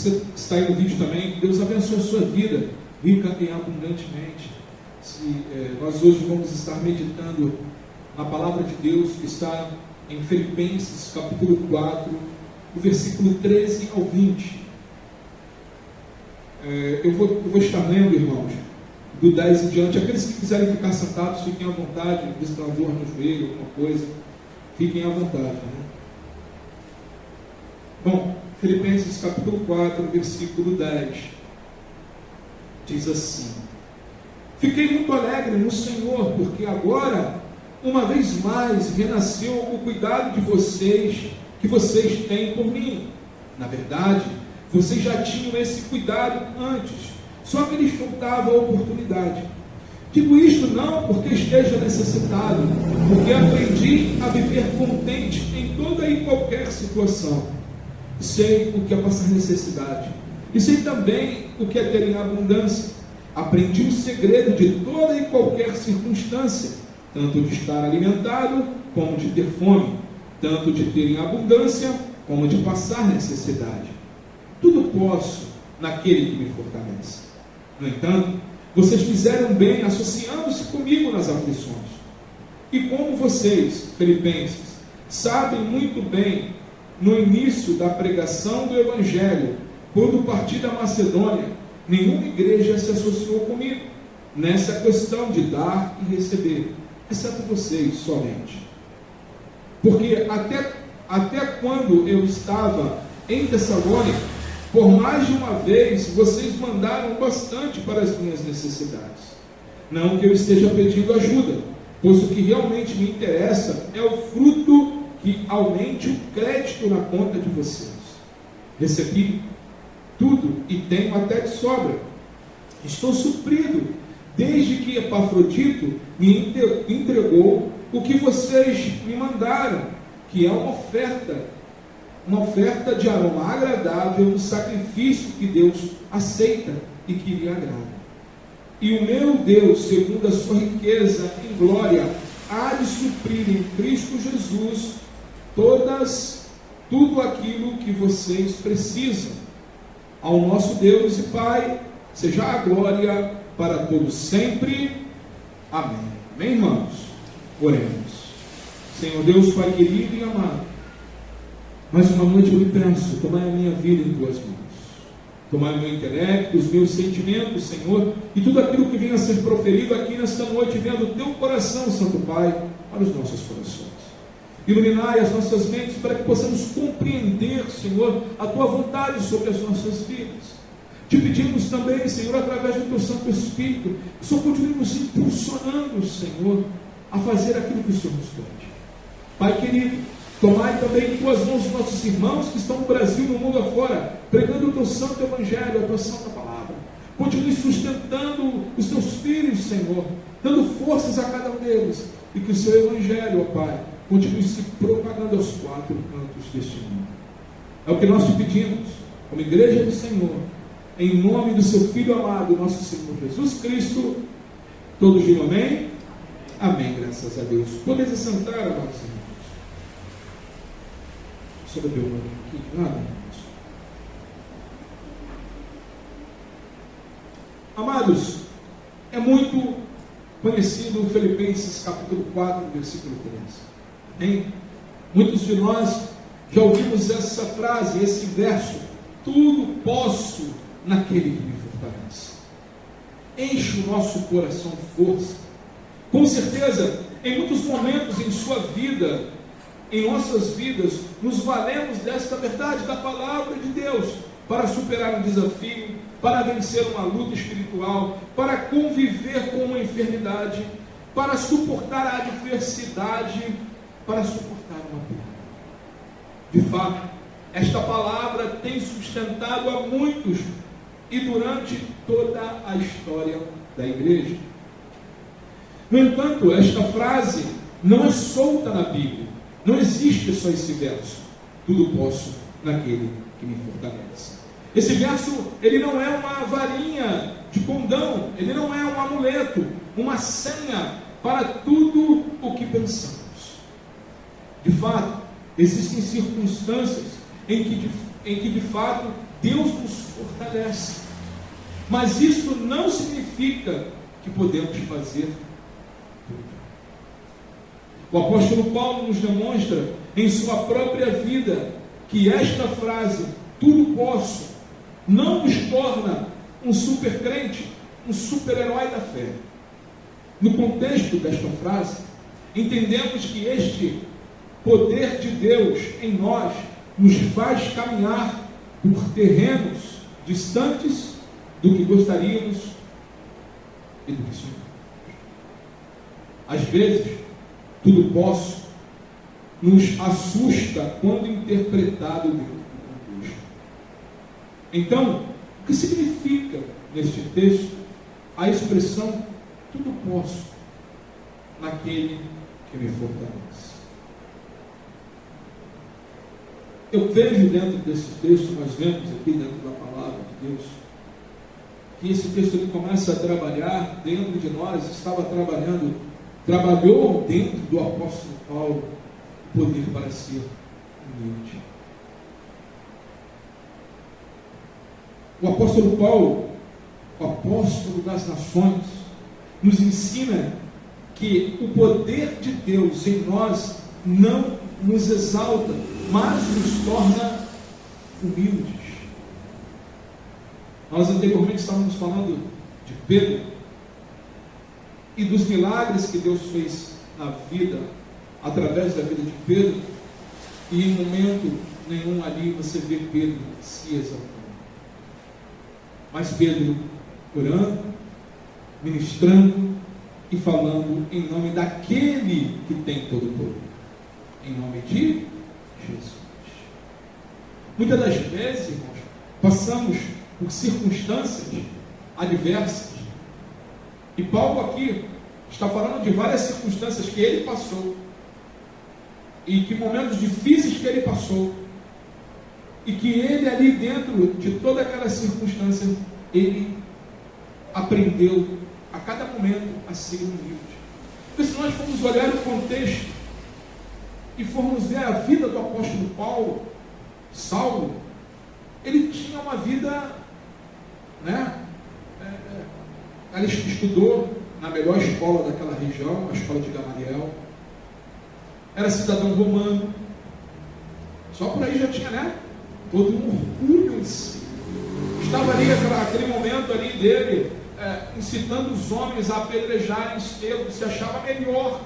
Você que está aí no vídeo também, que Deus abençoe a sua vida, rica e abundantemente. Nós hoje vamos estar meditando na palavra de Deus que está em Filipenses capítulo 4, do versículo 13 ao 20. Eu vou estar lendo, irmãos, do 10 em diante. Aqueles que quiserem ficar sentados, fiquem à vontade, vistam dor no joelho, alguma coisa, fiquem à vontade. Né? Bom, Filipenses capítulo 4, versículo 10, diz assim: fiquei muito alegre no Senhor, porque agora, uma vez mais, renasceu o cuidado de vocês, que vocês têm por mim. Na verdade, vocês já tinham esse cuidado antes, só que lhes faltava a oportunidade. Digo isto não porque esteja necessitado, porque aprendi a viver contente em toda e qualquer situação. Sei o que é passar necessidade, e sei também o que é ter em abundância. Aprendi o segredo de toda e qualquer circunstância, tanto de estar alimentado, como de ter fome, tanto de ter em abundância, como de passar necessidade. Tudo posso naquele que me fortalece. No entanto, vocês fizeram bem associando-se comigo nas aflições. E como vocês, filipenses, sabem muito bem, no início da pregação do Evangelho, quando parti da Macedônia, nenhuma igreja se associou comigo nessa questão de dar e receber, exceto vocês somente. Porque até quando eu estava em Tessalônica, por mais de uma vez, vocês mandaram bastante para as minhas necessidades. Não que eu esteja pedindo ajuda, pois o que realmente me interessa é o fruto que aumente o crédito na conta de vocês. Recebi tudo e tenho até de sobra. Estou suprido, desde que Epafrodito me entregou o que vocês me mandaram, que é uma oferta de aroma agradável, um sacrifício que Deus aceita e que lhe agrada. E o meu Deus, segundo a sua riqueza em glória, há de suprir em Cristo Jesus tudo aquilo que vocês precisam. Ao nosso Deus e Pai, seja a glória para todos sempre. Amém. Amém, irmãos? Oremos. Senhor Deus, Pai querido e amado, mais uma noite eu lhe peço, tomai a minha vida em tuas mãos. Tomai o meu intelecto, os meus sentimentos, Senhor, e tudo aquilo que venha a ser proferido aqui nesta noite, venha do teu coração, Santo Pai, para os nossos corações. Iluminai as nossas mentes para que possamos compreender, Senhor, a tua vontade sobre as nossas vidas. Te pedimos também, Senhor, através do teu Santo Espírito, que o Senhor continue nos impulsionando, Senhor, a fazer aquilo que o Senhor nos pede. Pai querido, tomai também em tuas mãos os nossos irmãos que estão no Brasil e no mundo afora, pregando o teu santo evangelho, a tua santa palavra. Continue sustentando os teus filhos, Senhor, dando forças a cada um deles, e que o seu evangelho, ó Pai, continue se propagando aos quatro cantos deste mundo. É o que nós te pedimos, como igreja do Senhor, em nome do seu Filho amado, nosso Senhor Jesus Cristo. Todos digam amém? Amém, graças a Deus. Podeis assentar, amados irmãos. Só beber uma aqui, nada, irmãos. Amados, é muito conhecido o Filipenses capítulo 4, versículo 13. Hein? Muitos de nós já ouvimos essa frase, esse verso: tudo posso naquele que me fortalece. Enche o nosso coração de força. Com certeza, em muitos momentos em sua vida, em nossas vidas, nos valemos desta verdade, da palavra de Deus, para superar um desafio, para vencer uma luta espiritual, para conviver com uma enfermidade, para suportar a adversidade, para suportar uma perda. De fato, esta palavra tem sustentado a muitos e durante toda a história da igreja. No entanto, esta frase não é solta na Bíblia. Não existe só esse verso: tudo posso naquele que me fortalece. Esse verso, ele não é uma varinha de condão, ele não é um amuleto, uma senha para tudo o que pensamos. De fato, existem circunstâncias em que de fato Deus nos fortalece. Mas isso não significa que podemos fazer tudo. O apóstolo Paulo nos demonstra em sua própria vida que esta frase, tudo posso, não nos torna um super crente, um super-herói da fé. No contexto desta frase, entendemos que este poder de Deus em nós nos faz caminhar por terrenos distantes do que gostaríamos e do que sonhamos. Às vezes, tudo posso nos assusta quando interpretado dentro do contexto. Então, o que significa neste texto a expressão tudo posso naquele que me fortalece? Eu vejo dentro desse texto, nós vemos aqui dentro da palavra de Deus, que esse texto ele começa a trabalhar dentro de nós, trabalhou dentro do apóstolo Paulo o poder para ser humilde. O apóstolo Paulo, o apóstolo das nações, nos ensina que o poder de Deus em nós não nos exalta, mas nos torna humildes. Nós anteriormente estávamos falando de Pedro e dos milagres que Deus fez na vida, através da vida de Pedro, e em momento nenhum ali você vê Pedro se exaltando. Mas Pedro orando, ministrando e falando em nome daquele que tem todo o poder, em nome de Jesus. Muitas das vezes, irmãos, passamos por circunstâncias adversas, e Paulo aqui está falando de várias circunstâncias que ele passou, e que momentos difíceis que ele passou, e que ele ali dentro de toda aquela circunstância, ele aprendeu a cada momento a ser humilde. Porque se nós formos olhar o contexto e formos ver a vida do apóstolo Paulo, Saulo, ele tinha uma vida, ele estudou na melhor escola daquela região, a escola de Gamaliel, era cidadão romano, só por aí já tinha, todo um orgulho em si. Estava ali, aquele momento ali dele, incitando os homens a apedrejarem Estevão, se achava melhor.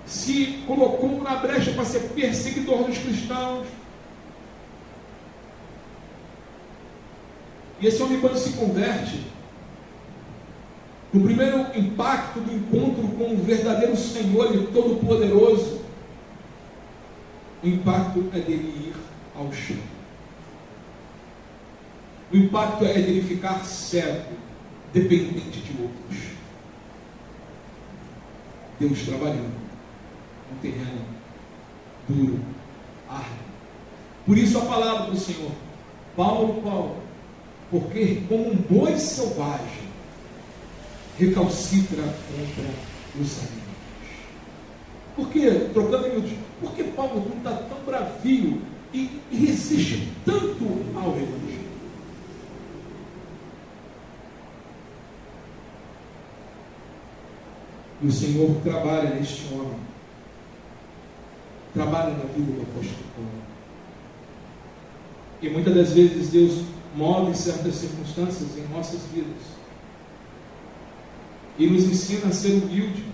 Se colocou na brecha para ser perseguidor dos cristãos. E esse homem, quando se converte, no primeiro impacto do encontro com o verdadeiro Senhor e Todo-Poderoso, o impacto é dele ir ao chão. O impacto é dele ficar cego, dependente de outros. Deus trabalhando um terreno duro, árduo. Por isso a palavra do Senhor, Paulo, Paulo, porque como um boi selvagem recalcitra contra os amigos. Por que, trocando em miúdos, por que Paulo não está tão bravio e resiste tanto ao Evangelho? E o Senhor trabalha neste homem, trabalha na vida do apóstolo Paulo. E muitas das vezes Deus move certas circunstâncias em nossas vidas e nos ensina a ser humilde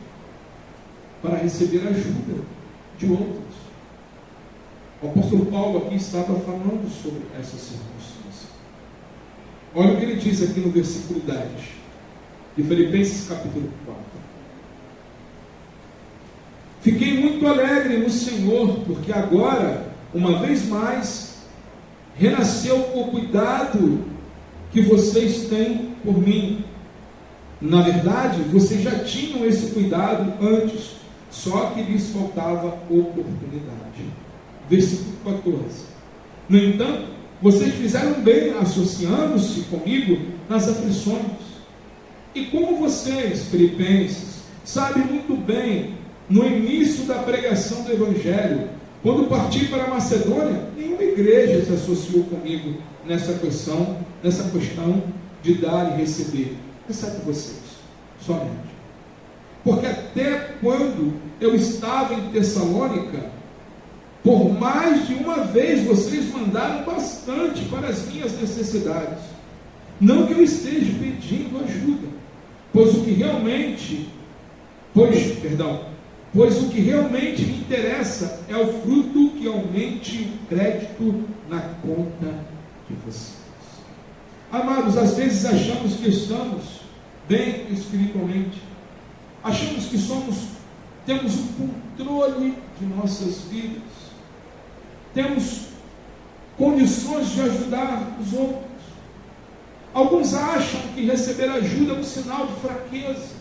para receber ajuda de outros. O apóstolo Paulo aqui estava falando sobre essa circunstância. Olha o que ele diz aqui no versículo 10 de Filipenses capítulo 4. Fiquei muito alegre no Senhor, porque agora, uma vez mais, renasceu o cuidado que vocês têm por mim. Na verdade, vocês já tinham esse cuidado antes, só que lhes faltava oportunidade. Versículo 14. No entanto, vocês fizeram bem associando-se comigo nas aflições. E como vocês, filipenses, sabem muito bem, no início da pregação do Evangelho, Quando parti para a Macedônia, nenhuma igreja se associou comigo nessa questão de dar e receber, exceto vocês, somente. Porque até quando eu estava em Tessalônica, por mais de uma vez vocês mandaram bastante para as minhas necessidades. Não que eu esteja pedindo ajuda, pois o que realmente me interessa é o fruto que aumente o crédito na conta de vocês. Amados, às vezes achamos que estamos bem espiritualmente, achamos que temos o controle de nossas vidas, temos condições de ajudar os outros. Alguns acham que receber ajuda é um sinal de fraqueza.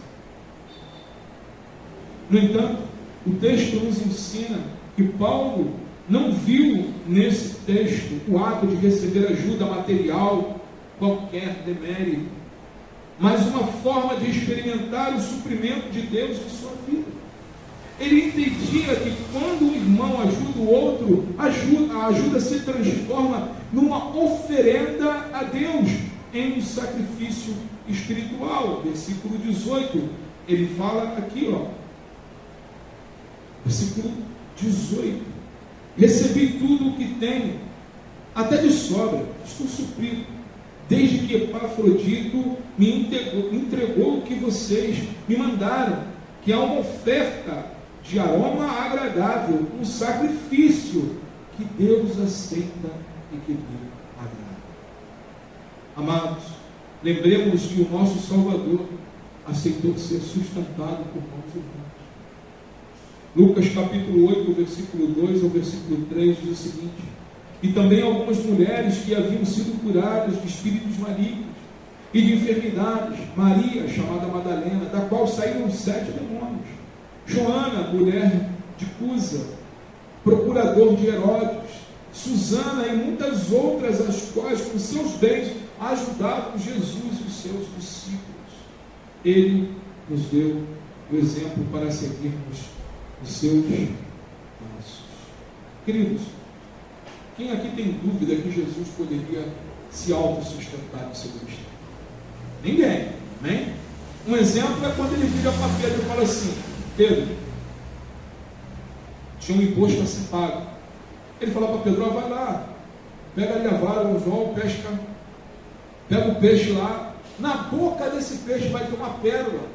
No entanto, o texto nos ensina que Paulo não viu nesse texto o ato de receber ajuda material, qualquer demérito, mas uma forma de experimentar o suprimento de Deus em sua vida. Ele entendia que quando um irmão ajuda o outro, a ajuda se transforma numa oferenda a Deus, em um sacrifício espiritual. Versículo 18, ele fala aqui, versículo 18: recebi tudo o que tenho, até de sobra, estou suprido, desde que Epafrodito me entregou o que vocês me mandaram, que é uma oferta de aroma agradável, um sacrifício que Deus aceita e que lhe agrada. Amados, lembremos que o nosso Salvador aceitou ser sustentado por mãos humanas. Lucas capítulo 8, versículo 2 ao versículo 3 diz o seguinte: e também algumas mulheres que haviam sido curadas de espíritos malignos e de enfermidades, Maria, chamada Madalena, da qual saíram 7 demônios, Joana, mulher de Cusa, procurador de Herodes, Susana e muitas outras, as quais com seus bens ajudavam Jesus e os seus discípulos. Ele nos deu o exemplo para seguirmos os seus passos. Queridos, quem aqui tem dúvida que Jesus poderia se autossustentar no seu ministério? Ninguém, amém? Um exemplo é quando ele vira para Pedro e fala assim: Pedro, tinha um imposto a ser pago. Ele fala para Pedro: vai lá, pega ali a vara, o anzol, pesca, pega o peixe lá, na boca desse peixe vai ter uma pérola,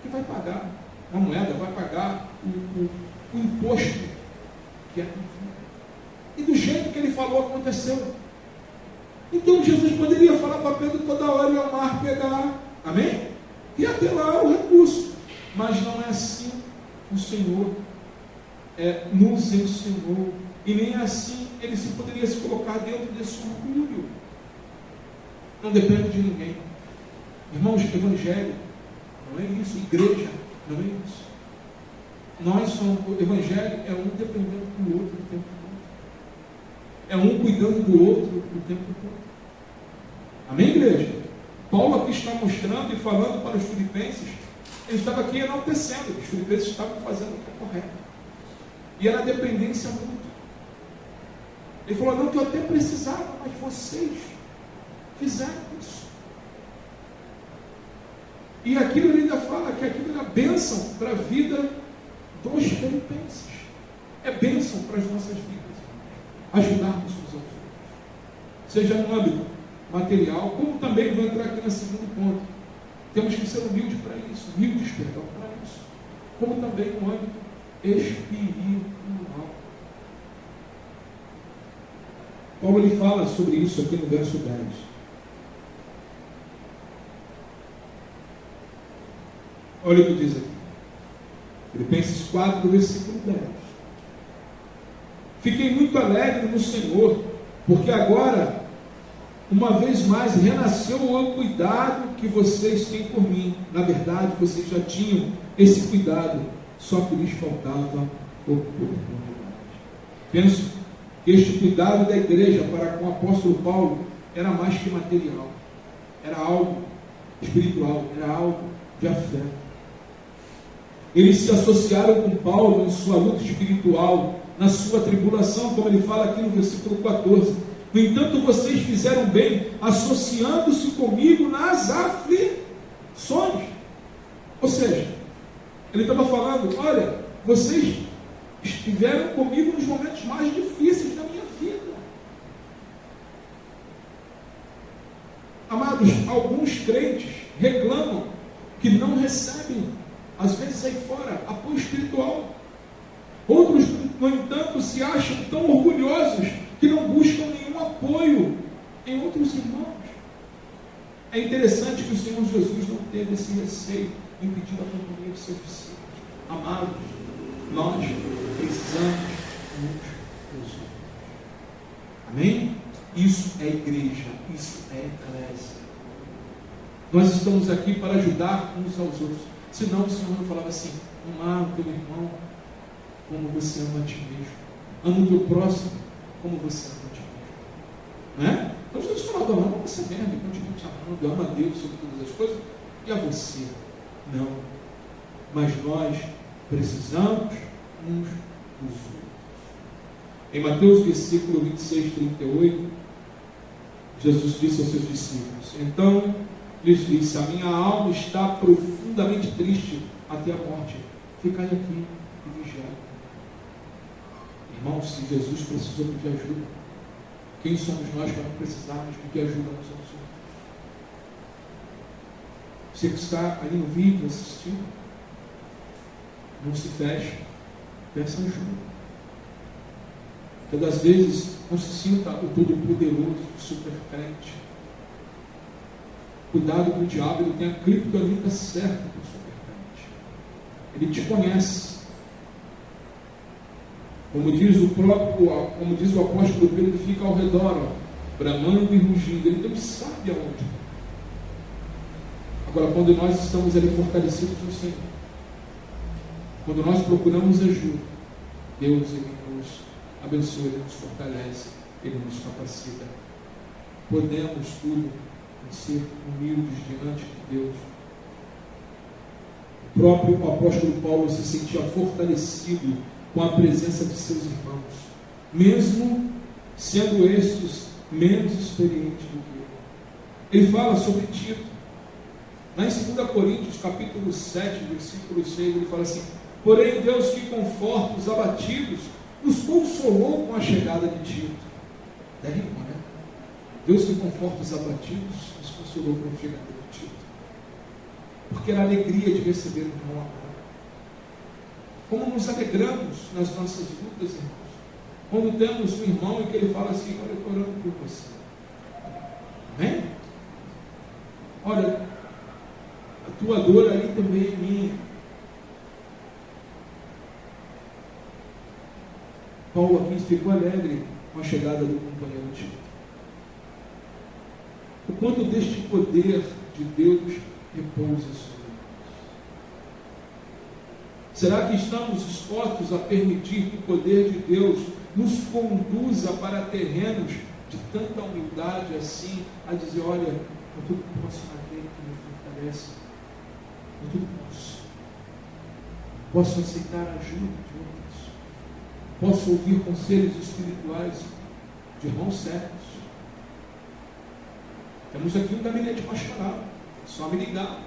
que vai pagar, uma moeda, vai pagar o imposto que é. E do jeito que ele falou, aconteceu. Então Jesus poderia falar para Pedro toda hora ir ao mar pegar, amém? E até lá o recurso. Mas não é assim que o Senhor nos ensinou. E nem assim ele poderia se colocar dentro desse orgulho. Não depende de ninguém. Irmãos, evangelho não é isso. Igreja não é isso. O evangelho é um dependendo do outro o tempo todo. É um cuidando do outro o tempo todo. Amém, igreja? Paulo aqui está mostrando e falando para os filipenses. Ele estava aqui enaltecendo, os filipenses estavam fazendo o que é correto. E era dependência mútua. Ele falou: não que eu até precisava, mas vocês fizeram isso. E aquilo ele ainda fala que aquilo era bênção para a vida dos filipenses. É bênção para as nossas vidas. Ajudarmos uns aos outros. Seja no âmbito material, como também vou entrar aqui no segundo ponto. Temos que ser humildes para isso, para isso. Como também no âmbito espiritual. Paulo ele fala sobre isso aqui no verso 10. Olha o que diz aqui. Filipenses 4, versículo 10. Fiquei muito alegre no Senhor, porque agora, uma vez mais, renasceu o cuidado que vocês têm por mim. Na verdade, vocês já tinham esse cuidado, só que lhes faltava oportunidade. Penso que este cuidado da igreja para com o apóstolo Paulo era mais que material, era algo espiritual, era algo de afeto. Eles se associaram com Paulo em sua luta espiritual na sua tribulação, como ele fala aqui no versículo 14. No entanto, vocês fizeram bem, associando-se comigo nas aflições. Ou seja, ele estava falando, olha, vocês estiveram comigo nos momentos mais difíceis da minha vida. Amados, alguns crentes reclamam que não recebem, às vezes aí fora, apoio espiritual. Outros, no entanto, se acham tão orgulhosos que não buscam nenhum apoio em outros irmãos. É interessante que o Senhor Jesus não teve esse receio em pedir a companhia de seus discípulos. Amados, nós precisamos uns dos outros. Amém? Isso é igreja, isso é eclésia. Nós estamos aqui para ajudar uns aos outros. Senão o Senhor não falava assim: ama o teu irmão como você ama a ti mesmo. Ama o teu próximo como você ama a ti mesmo. Não é? Então Jesus falava: ama você mesmo, continua te amando, ama a Deus sobre todas as coisas e a você. Não. Mas nós precisamos uns dos outros. Em Mateus versículo 26, 38, Jesus disse aos seus discípulos: então lhes disse: a minha alma está profundamente triste até a morte. Ficai aqui e vigiai. Irmãos, se Jesus precisou pedir ajuda, quem somos nós para não precisarmos pedir ajuda uns aos outros? Você que está ali no vídeo assistindo, não se feche, peça ajuda. Todas as vezes não se sinta o todo-poderoso, o super-crente. Cuidado com o diabo, ele tem a criptonita certa para o super-crente. Ele te conhece. Como diz o apóstolo Pedro, ele fica ao redor, ó, bramando e rugindo. Ele não sabe aonde. Agora, quando nós estamos ali fortalecidos no Senhor, quando nós procuramos ajuda, Deus ele nos abençoa, ele nos fortalece, ele nos capacita. Podemos tudo em ser humildes diante de Deus. O próprio apóstolo Paulo se sentia fortalecido com a presença de seus irmãos, mesmo sendo estes menos experientes do que ele. Ele fala sobre Tito. Lá em 2 Coríntios, capítulo 7, versículo 6, ele fala assim: porém Deus que conforta os abatidos, nos consolou com a chegada de Tito. Da rima, né? Deus que conforta os abatidos, nos consolou com a chegada de Tito. Porque era a alegria de receber o irmão amado. Como nos alegramos nas nossas lutas, irmãos, quando temos um irmão e que ele fala assim: olha, eu estou orando por você. Amém? Olha, a tua dor aí também é minha. Paulo aqui ficou alegre com a chegada do companheiro Tito. O quanto deste poder de Deus repousa sobre nós. Será que estamos dispostos a permitir que o poder de Deus nos conduza para terrenos de tanta humildade assim, a dizer: olha, eu tudo posso naquele que me fortalece, eu tudo posso aceitar a ajuda de outros, posso ouvir conselhos espirituais de irmãos certos. Temos aqui um gabinete pastoral, só me ligar.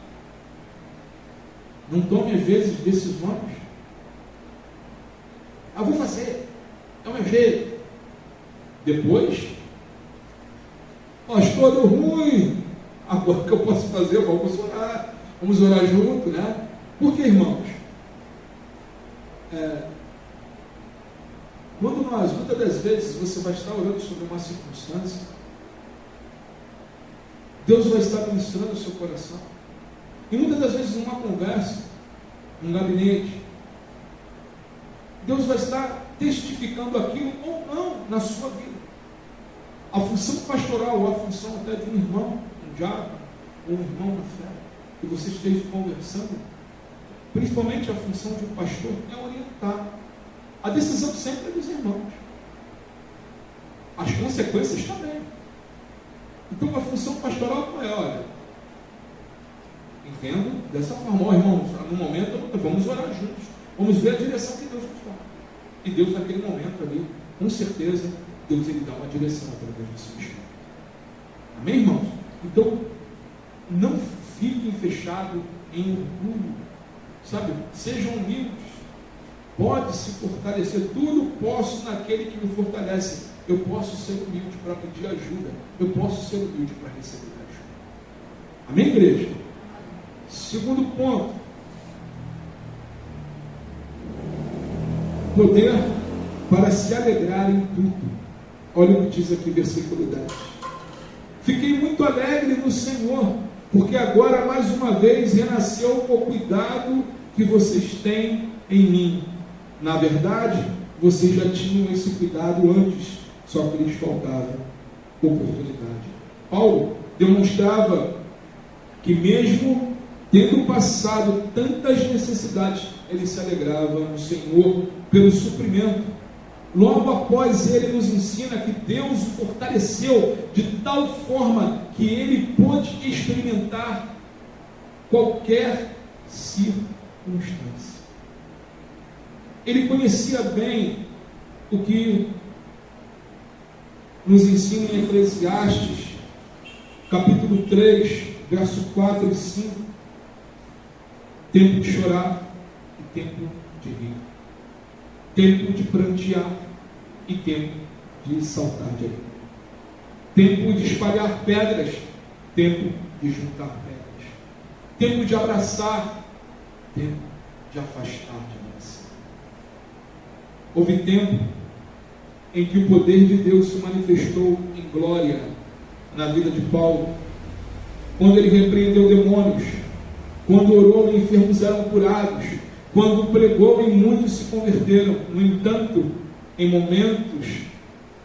Não tome às vezes decisões. Vou fazer, é o meu jeito. Depois, pastor, deu ruim, agora o que eu posso fazer? Vamos orar junto, né? Por que, irmãos? Muitas das vezes você vai estar orando sobre uma circunstância, Deus vai estar ministrando o seu coração. E muitas das vezes numa conversa, num gabinete, Deus vai estar testificando aquilo ou não na sua vida. A função pastoral, ou a função até de um irmão, um diácono, ou um irmão na fé, que você esteja conversando, principalmente a função de um pastor, é orientar. A decisão sempre é dos irmãos. As consequências também. Então a função pastoral qual é? Olha, entendo dessa forma, irmãos, no momento vamos orar juntos, vamos ver a direção que Deus nos dá. E Deus, naquele momento ali, com certeza, Deus ele dá uma direção através do seu Espírito. Amém, irmãos? Então, não fiquem fechados em orgulho, sabe? Sejam humildes. Pode se fortalecer. Tudo posso naquele que me fortalece. Eu posso ser humilde para pedir ajuda. Eu posso ser humilde para receber ajuda. Amém, igreja? Segundo ponto. Poder para se alegrar em tudo. Olha o que diz aqui, versículo 10. Fiquei muito alegre no Senhor, porque agora mais uma vez renasceu o cuidado que vocês têm em mim. Na verdade, vocês já tinham esse cuidado antes, só que lhes faltava oportunidade. Paulo demonstrava que mesmo tendo passado tantas necessidades, ele se alegrava no Senhor pelo suprimento. Logo após, ele nos ensina que Deus o fortaleceu de tal forma que ele pôde experimentar qualquer circunstância. Ele conhecia bem o que nos ensina em Eclesiastes, capítulo 3, verso 4 e 5. Tempo de chorar e tempo de rir. Tempo de prantear e tempo de saltar de alegria. Tempo de espalhar pedras, tempo de juntar pedras. Tempo de abraçar, tempo de afastar de abraçar. Houve tempo em que o poder de Deus se manifestou em glória na vida de Paulo, quando ele repreendeu demônios, quando orou e enfermos eram curados, quando pregou e muitos se converteram. No entanto, em momentos,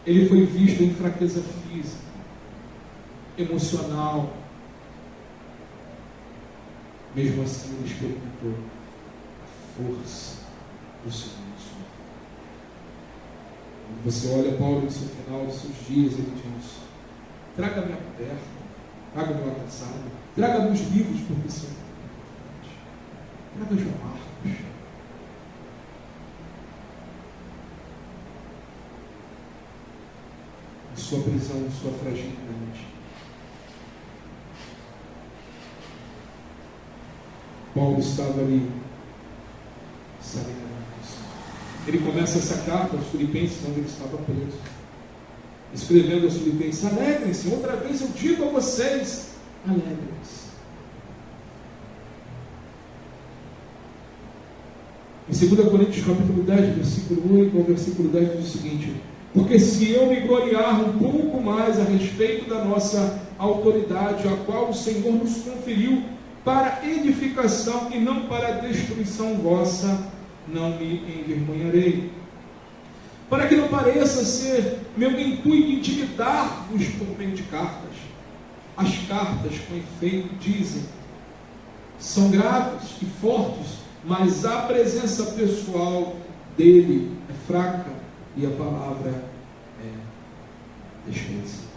ele foi visto em fraqueza física, emocional. Mesmo assim, ele experimentou a força do Senhor. Quando você olha Paulo no seu final dos seus dias, ele diz: traga-me a coberta, traga-me o agasalho, traga-me os livros, porque são importantes, traga os marcos. Em sua prisão, em sua fragilidade, Paulo estava ali, sabendo. Ele começa essa carta aos Filipenses, onde ele estava preso, escrevendo aos Filipenses: alegrem-se, outra vez eu digo a vocês, alegrem-se. Em 2 Coríntios capítulo 10, versículo 8 ao versículo 10 diz o seguinte: porque se eu me gloriar um pouco mais a respeito da nossa autoridade, a qual o Senhor nos conferiu para edificação e não para destruição vossa, não me envergonharei. Para que não pareça ser meu intuito intimidar-vos por meio de cartas. As cartas, com efeito, dizem, são graves e fortes, mas a presença pessoal dele é fraca e a palavra é desprezível.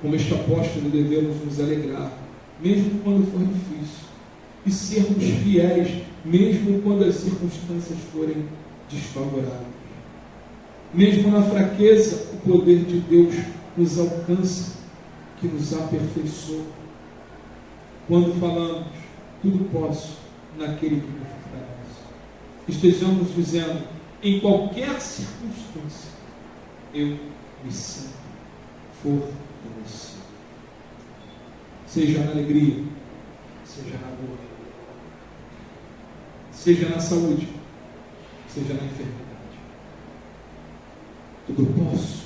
Como este apóstolo, devemos nos alegrar, mesmo quando for difícil, e sermos fiéis, mesmo quando as circunstâncias forem desfavoráveis. Mesmo na fraqueza, o poder de Deus nos alcança, que nos aperfeiçoa. Quando falamos, tudo posso naquele que me fortalece. Estejamos dizendo, em qualquer circunstância, eu me sinto fortalecido. Seja na alegria, seja na dor, seja na saúde, seja na enfermidade. Tudo posso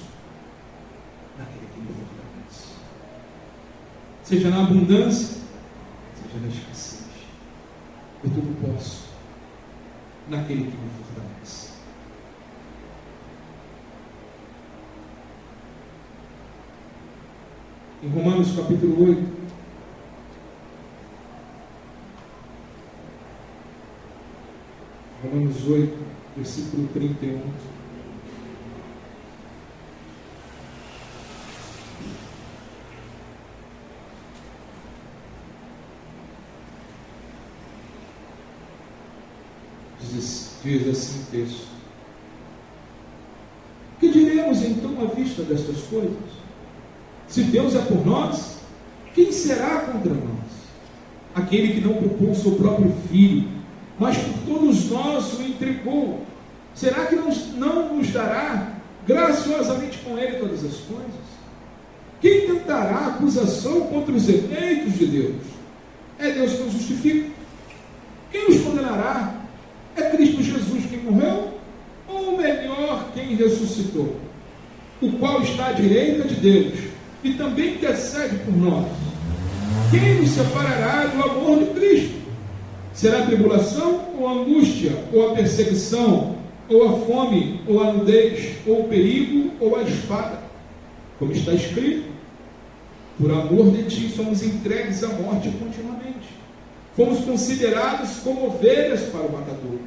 naquele que me fortalece. Seja na abundância, seja na escassez. Eu tudo posso naquele que me fortalece. Em Romanos capítulo 8, Romanos 8, versículo 31. Diz assim o texto. Que diremos então à vista destas coisas? Se Deus é por nós, quem será contra nós? Aquele que não poupou o seu próprio filho, mas por todos nós o entregou, será que não nos dará graciosamente com ele todas as coisas? Quem tentará acusação contra os eleitos de Deus? É Deus que nos justifica. Quem nos condenará? É Cristo Jesus quem morreu? Ou melhor, quem ressuscitou? O qual está à direita de Deus e também intercede por nós. Quem nos separará do amor de Cristo? Será a tribulação, ou a angústia, ou a perseguição, ou a fome, ou a nudez, ou o perigo, ou a espada? Como está escrito, por amor de ti somos entregues à morte continuamente. Fomos considerados como ovelhas para o matador.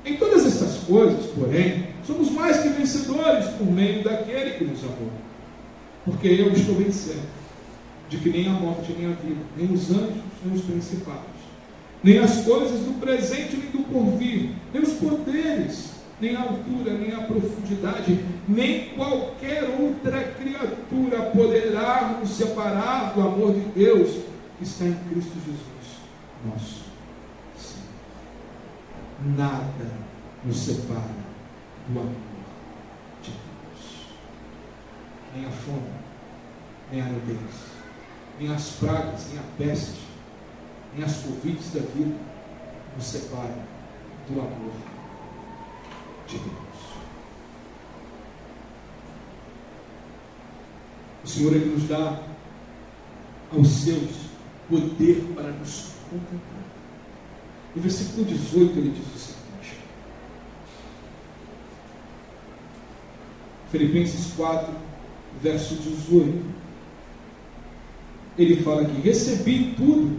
Em todas estas coisas, porém, somos mais que vencedores por meio daquele que nos amou. Porque eu estou bem certo de que nem a morte, nem a vida, nem os anjos, nem os principados, nem as coisas do presente, nem do porvir, nem os poderes, nem a altura, nem a profundidade, nem qualquer outra criatura poderá nos separar do amor de Deus que está em Cristo Jesus, nosso Senhor. Nada nos separa do amor de Deus. Nem a fome, nem a nudez, nem as pragas, nem a peste, nem as covides da vida nos separam do amor de Deus. O Senhor, Ele nos dá aos seus poder para nos contemplar. No versículo 18 ele diz o seguinte: Filipenses 4, verso 18, ele fala que recebi tudo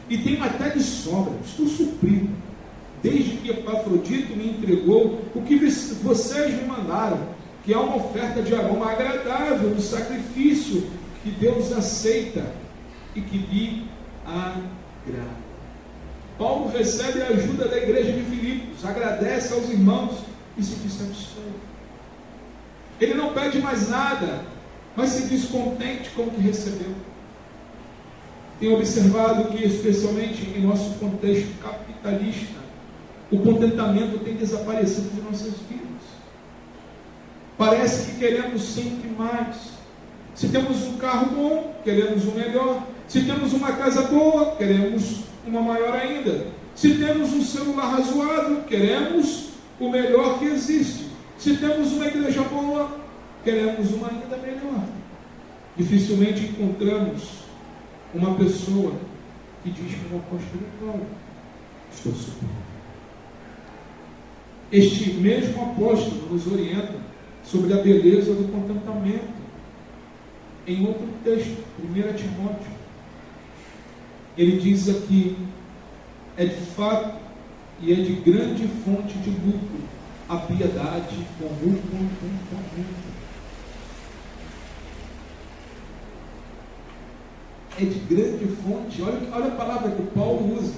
e tenho até de sobra, estou suprido, desde que Epafrodito me entregou o que vocês me mandaram, que é uma oferta de aroma agradável, um sacrifício que Deus aceita e que lhe agrada. Paulo recebe a ajuda da igreja de Filipos, agradece aos irmãos e se diz satisfeito. Ele não pede mais nada, mas se diz contente com o que recebeu. Tenho observado que, especialmente em nosso contexto capitalista, o contentamento tem desaparecido de nossas vidas. Parece que queremos sempre mais. Se temos um carro bom, queremos o melhor. Se temos uma casa boa, queremos uma maior ainda. Se temos um celular razoável, queremos o melhor que existe. Se temos uma igreja boa, queremos uma ainda melhor. Dificilmente encontramos uma pessoa que diz como apóstolo Paulo: estou suprido. Este mesmo apóstolo nos orienta sobre a beleza do contentamento em outro texto, 1 Timóteo. Ele diz aqui: é de fato e é de grande fonte de lucro a piedade com o contentamento. É de grande fonte, olha a palavra que Paulo usa,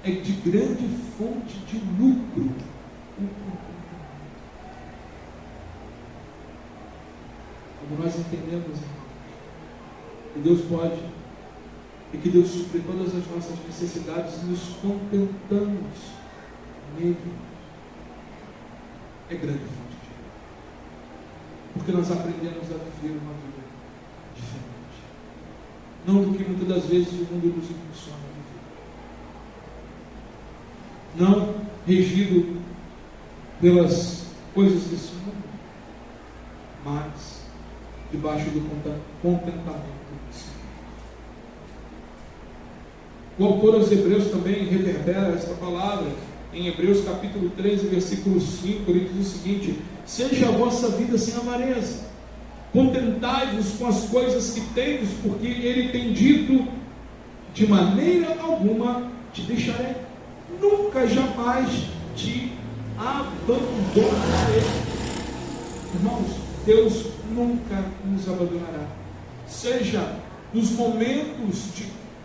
é de grande fonte de lucro. Como nós entendemos, irmãos, que Deus pode e que Deus supre todas as nossas necessidades e nos contentamos nele. É grande fonte de lucro, porque nós aprendemos a viver uma vida diferente, não do que muitas das vezes o mundo nos impulsiona a viver, não regido pelas coisas desse mundo, mas debaixo do contentamento do Senhor. O autor aos Hebreus também reverbera esta palavra em Hebreus capítulo 13, versículo 5. Ele diz o seguinte: seja a vossa vida sem avareza, contentai-vos com as coisas que tendes, porque ele tem dito: de maneira alguma te deixarei, nunca jamais te abandonarei. Irmãos, Deus nunca nos abandonará. Seja nos momentos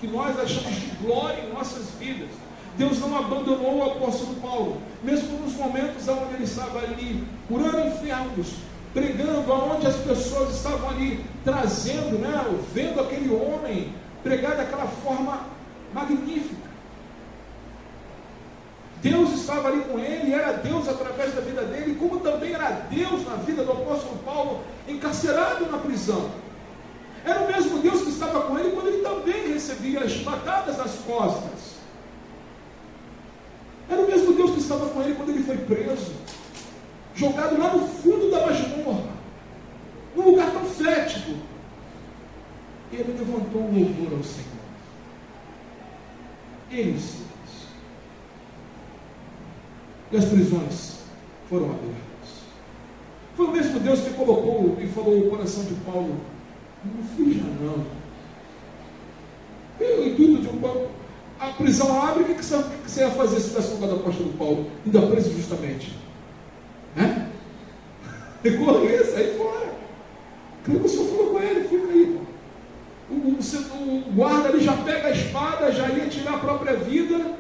que nós achamos de glória em nossas vidas, Deus não abandonou o apóstolo Paulo, mesmo nos momentos onde ele estava ali, curando enfermos, pregando, aonde as pessoas estavam ali trazendo, vendo aquele homem pregar daquela forma magnífica. Deus estava ali com ele, era Deus através da vida dele, como também era Deus na vida do apóstolo Paulo, encarcerado na prisão. Era o mesmo Deus que estava com ele quando ele também recebia as patadas nas costas. Era o mesmo Deus que estava com ele quando ele foi preso, jogado lá no fundo da masmorra, num lugar tão fétido. Ele levantou um louvor ao Senhor. Ele se fez. E as prisões foram abertas. Foi o mesmo Deus que colocou e falou o coração de Paulo: não fuja não. O intuito de Paulo, a prisão abre, o que você ia fazer se tivesse colocado o apóstolo Paulo, ainda preso justamente? Recorrer, sair fora. Creio que o Senhor falou com ele: fica aí. O guarda ali já pega a espada, já ia tirar a própria vida.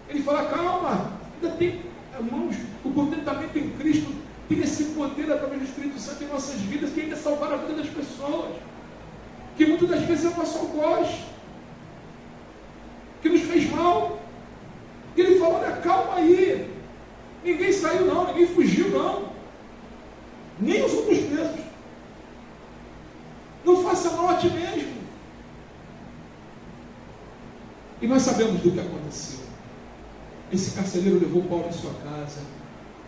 Ele fala: calma, ainda tem. Irmãos, o contentamento em Cristo tem esse poder através do Espírito Santo em nossas vidas, que ainda salvar a vida das pessoas, que muitas das vezes é o nosso algoz, que nos fez mal. E ele falou: olha, calma aí, ninguém saiu não, ninguém fugiu não, nem os outros presos, não faça mal a ti mesmo. E nós sabemos do que aconteceu. Esse carcereiro levou Paulo em sua casa,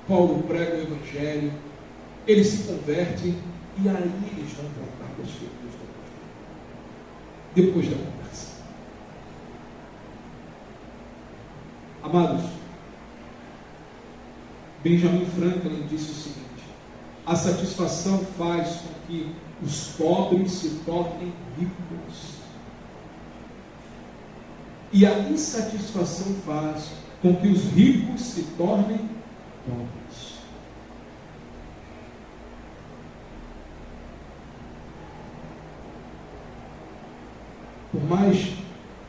Paulo prega o Evangelho, ele se converte, e aí eles vão tratar das feridas do Evangelho, depois da conversa. Amados, Benjamin Franklin disse o seguinte: a satisfação faz com que os pobres se tornem ricos, e a insatisfação faz com que os ricos se tornem pobres. Por mais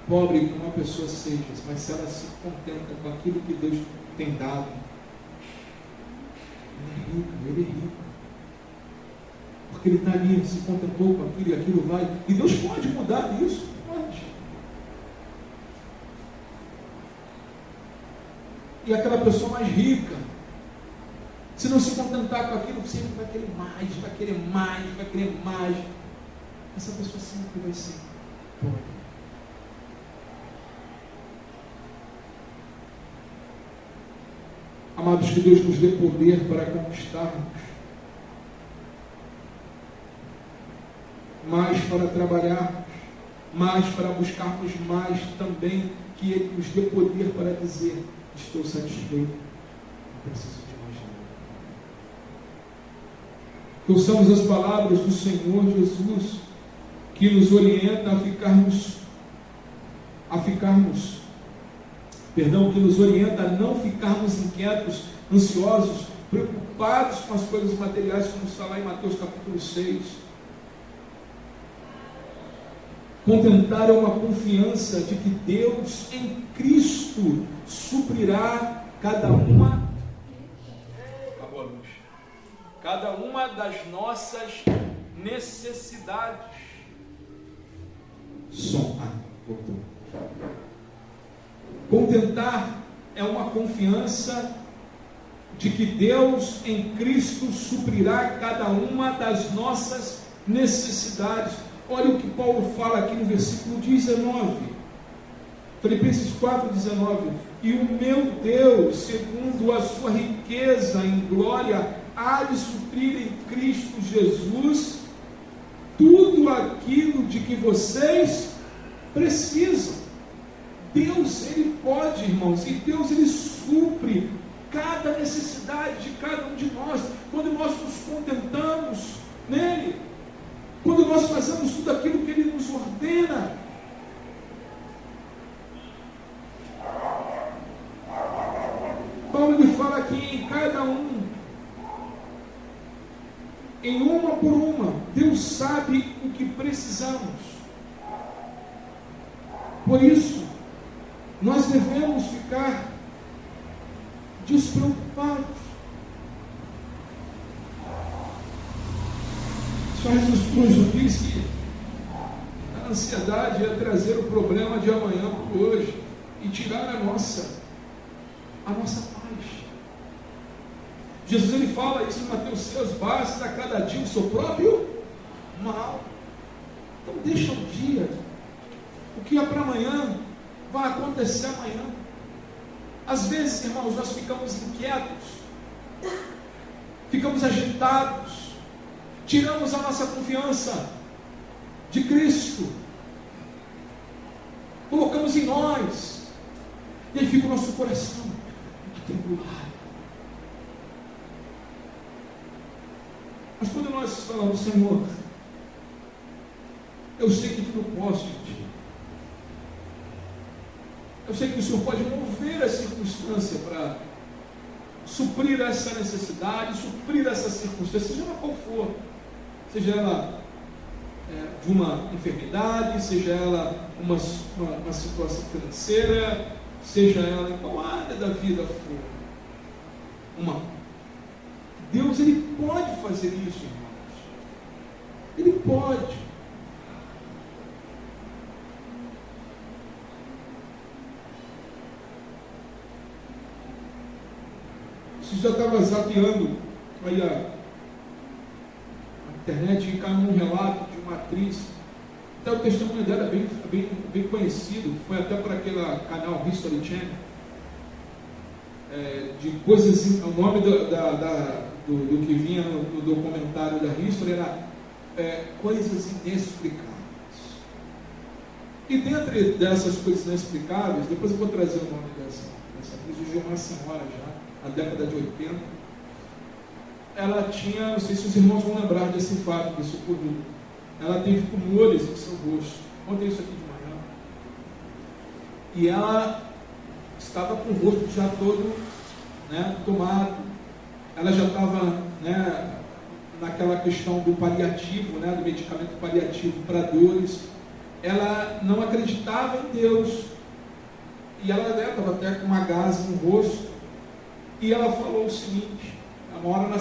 pobre que uma pessoa seja, mas se ela se contenta com aquilo que Deus tem dado, ele é rico. Porque ele está ali, se contentou com aquilo e aquilo vai. E Deus pode mudar isso? Pode. E aquela pessoa mais rica, se não se contentar com aquilo, sempre vai querer mais, vai querer mais, vai querer mais. Essa pessoa sempre vai ser pobre. Amados, que Deus nos dê poder para conquistarmos, mais para trabalharmos, mais para buscarmos mais também, que Ele nos dê poder para dizer: estou satisfeito, não preciso de mais nada. Que ouçamos as palavras do Senhor Jesus, que nos orienta que nos orienta a não ficarmos inquietos, ansiosos, preocupados com as coisas materiais, como está lá em Mateus capítulo 6. Contentar é uma confiança de que Deus em Cristo suprirá cada uma das nossas necessidades. Contentar é uma confiança de que Deus em Cristo suprirá cada uma das nossas necessidades. Olha o que Paulo fala aqui no versículo 19, Filipenses 4,19: e o meu Deus, segundo a sua riqueza em glória, há de suprir em Cristo Jesus tudo aquilo de que vocês precisam. Deus, Ele pode, irmãos, e Deus, Ele supre cada necessidade de cada um de nós, quando nós nos contentamos nele, quando nós fazemos tudo aquilo que Ele nos ordena. Paulo ele fala aqui em cada um, em uma por uma, Deus sabe o que precisamos. Por isso, nós devemos ficar despreocupados. Só Jesus Cruz disse que a ansiedade é trazer o problema de amanhã para hoje e tirar a nossa paz. Jesus ele fala isso em Mateus 6, basta a cada dia o seu próprio mal. Então deixa o dia, o que é para amanhã, vai acontecer amanhã. Às vezes, irmãos, nós ficamos inquietos, ficamos agitados, tiramos a nossa confiança de Cristo, colocamos em nós, e aí fica o nosso coração atribulado. Mas quando nós falamos, Senhor, eu sei que tudo posso em Ti, eu sei que o Senhor pode mover a circunstância para suprir essa necessidade, suprir essa circunstância, seja ela qual for, seja ela de uma enfermidade, seja ela uma situação financeira, seja ela em qual área da vida for. Deus ele pode fazer isso, irmãos. Ele pode. Você já estava zapeando aí a internet e caiu num relato de uma atriz. Até o testemunho dela é bem conhecido. Foi até para aquele canal History Channel. De coisas, o nome do que vinha no documentário da History era coisas inexplicáveis. E dentre dessas coisas inexplicáveis, depois eu vou trazer o nome dessa atriz, hoje é uma senhora já, na década de 80. Ela tinha, não sei se os irmãos vão lembrar desse fato, desse ocorrido. Ela teve tumores em seu rosto. Contei isso aqui de manhã. E ela estava com o rosto já todo tomado. Ela já estava naquela questão do paliativo, do medicamento paliativo para dores. Ela não acreditava em Deus. E ela estava até com uma gase no rosto. E ela falou o seguinte: uma hora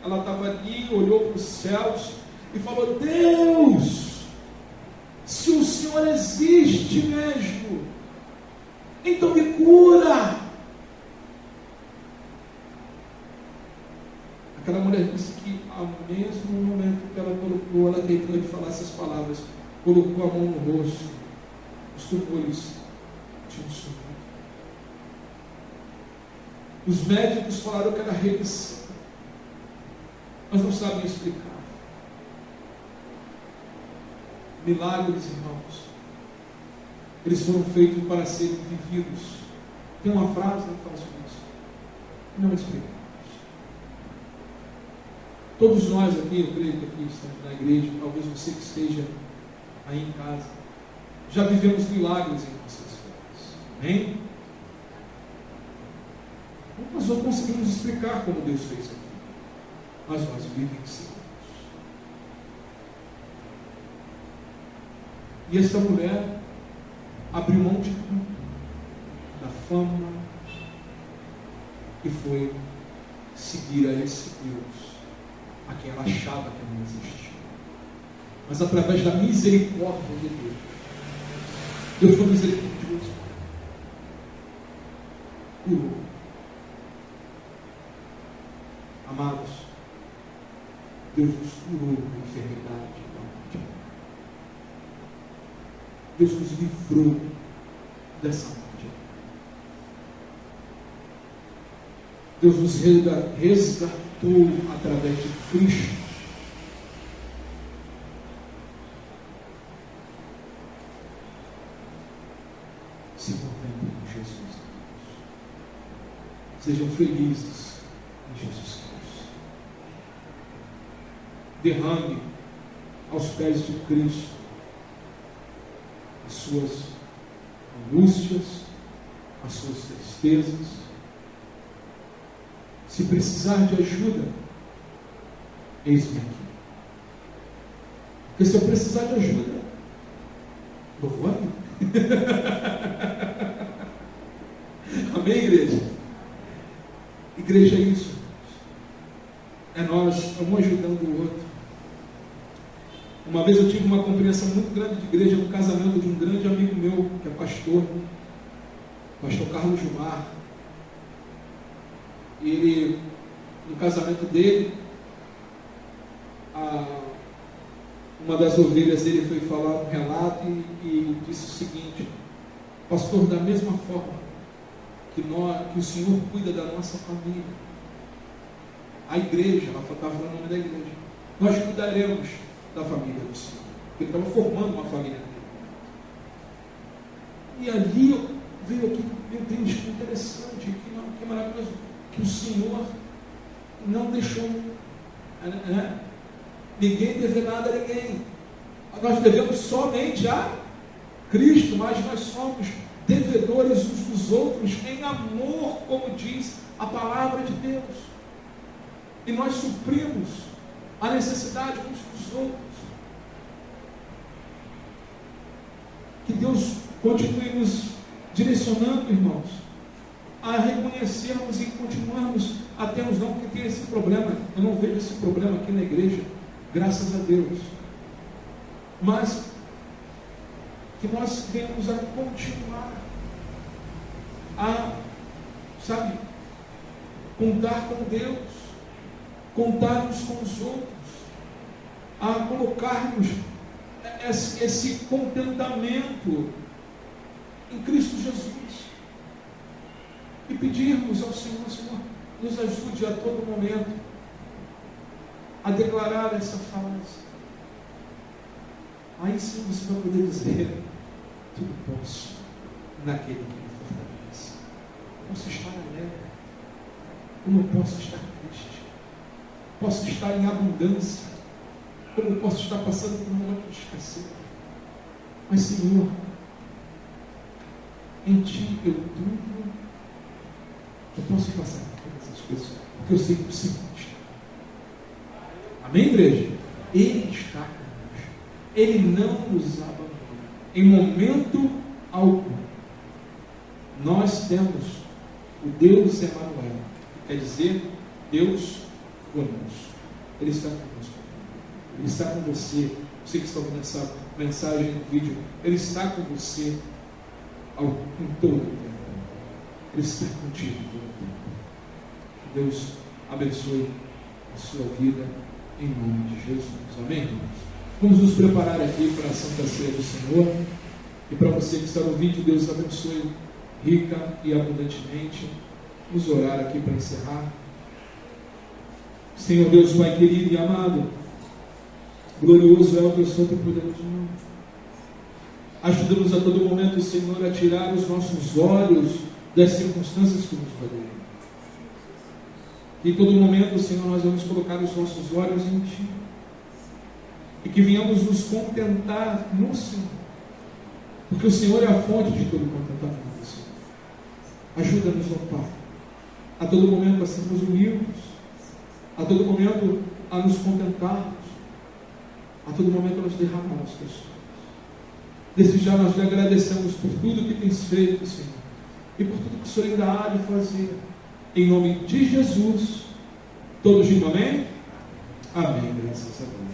ela estava ali, olhou para os céus e falou: Deus, se o Senhor existe mesmo, então me cura. Aquela mulher disse que ao mesmo momento que ela terminou de falar essas palavras, colocou a mão no rosto, os tumores tinham sumido. Os médicos falaram que era remissão, mas não sabem explicar. Milagres, irmãos, eles foram feitos para serem vividos. Tem uma frase que fala sobre isso. Não explicamos. Todos nós aqui, eu creio que aqui estamos na igreja, talvez você que esteja aí em casa, já vivemos milagres em nossas vidas. Amém? Nós não conseguimos explicar como Deus fez aqui, mas nós vivenciamos. E essa mulher abriu mão de tudo, da fama, e foi seguir a esse Deus, a quem ela achava que não existia. Mas através da misericórdia de Deus, Deus foi misericordioso, curou. Amados, Deus nos curou da enfermidade da morte. Deus nos livrou dessa morte. Deus nos resgatou através de Cristo. Se contemplem em Jesus. Sejam felizes em Jesus Cristo. Derrame aos pés de Cristo as suas angústias, as suas tristezas. Se precisar de ajuda, eis-me aqui. Porque se eu precisar de ajuda, eu vou ali. Amém, igreja? Igreja é isso. É nós, um ajudando o outro. Uma vez eu tive uma compreensão muito grande de igreja no casamento de um grande amigo meu, que é pastor Carlos Gilmar. E ele, no casamento dele, uma das ovelhas dele foi falar um relato e disse o seguinte: pastor, da mesma forma que o Senhor cuida da nossa família, a igreja, ela estava falando o nome da igreja, nós cuidaremos da família do Senhor. Ele estava formando uma família dele. E ali veio aqui, meu Deus, que interessante, que maravilhoso, que o Senhor não deixou ninguém dever nada a ninguém. Nós devemos somente a Cristo, mas nós somos devedores uns dos outros em amor, como diz a palavra de Deus. E nós suprimos a necessidade uns dos outros. Que Deus continue nos direcionando, irmãos, a reconhecermos e continuarmos a termos, não que tem esse problema. Eu não vejo esse problema aqui na igreja, graças a Deus. Mas que nós venhamos a continuar a, contar com Deus, contarmos com os outros, a colocarmos esse contentamento em Cristo Jesus e pedirmos ao Senhor: Senhor, nos ajude a todo momento a declarar essa frase. Aí sim você vai poder dizer: tudo posso naquele que me fortalece. Posso estar alegre, como eu posso estar triste, posso estar em abundância, como eu posso estar passando por um momento de escassez. Mas, Senhor, em Ti eu posso passar por todas essas coisas, porque eu sei que o Senhor está. Amém, igreja? Ele está conosco. Ele não nos abandona em momento algum. Nós temos o Deus Emanuel, que quer dizer Deus conosco. Ele está conosco. Ele está com você. Você que está ouvindo essa mensagem no vídeo, Ele está com você em todo o tempo. Ele está contigo em todo o tempo. Que Deus abençoe a sua vida em nome de Jesus. Amém, irmãos? Vamos nos preparar aqui para a Santa Ceia do Senhor. E para você que está no vídeo, Deus abençoe rica e abundantemente. Vamos orar aqui para encerrar. Senhor Deus, Pai querido e amado, glorioso é o teu santo e poderoso nome. Ajuda-nos a todo momento, Senhor, a tirar os nossos olhos das circunstâncias que nos rodeiam. Em todo momento, Senhor, nós vamos colocar os nossos olhos em Ti. E que venhamos nos contentar no Senhor. Porque o Senhor é a fonte de todo contentamento, Senhor. Ajuda-nos, ó Pai, a todo momento a sermos humildes, a todo momento a nos contentarmos, a todo momento a nos derramarmos teus sonhos. Desde já nós te agradecemos por tudo que tens feito, Senhor, e por tudo que o Senhor ainda há de fazer. Em nome de Jesus, todos digam amém? Amém, graças a Deus.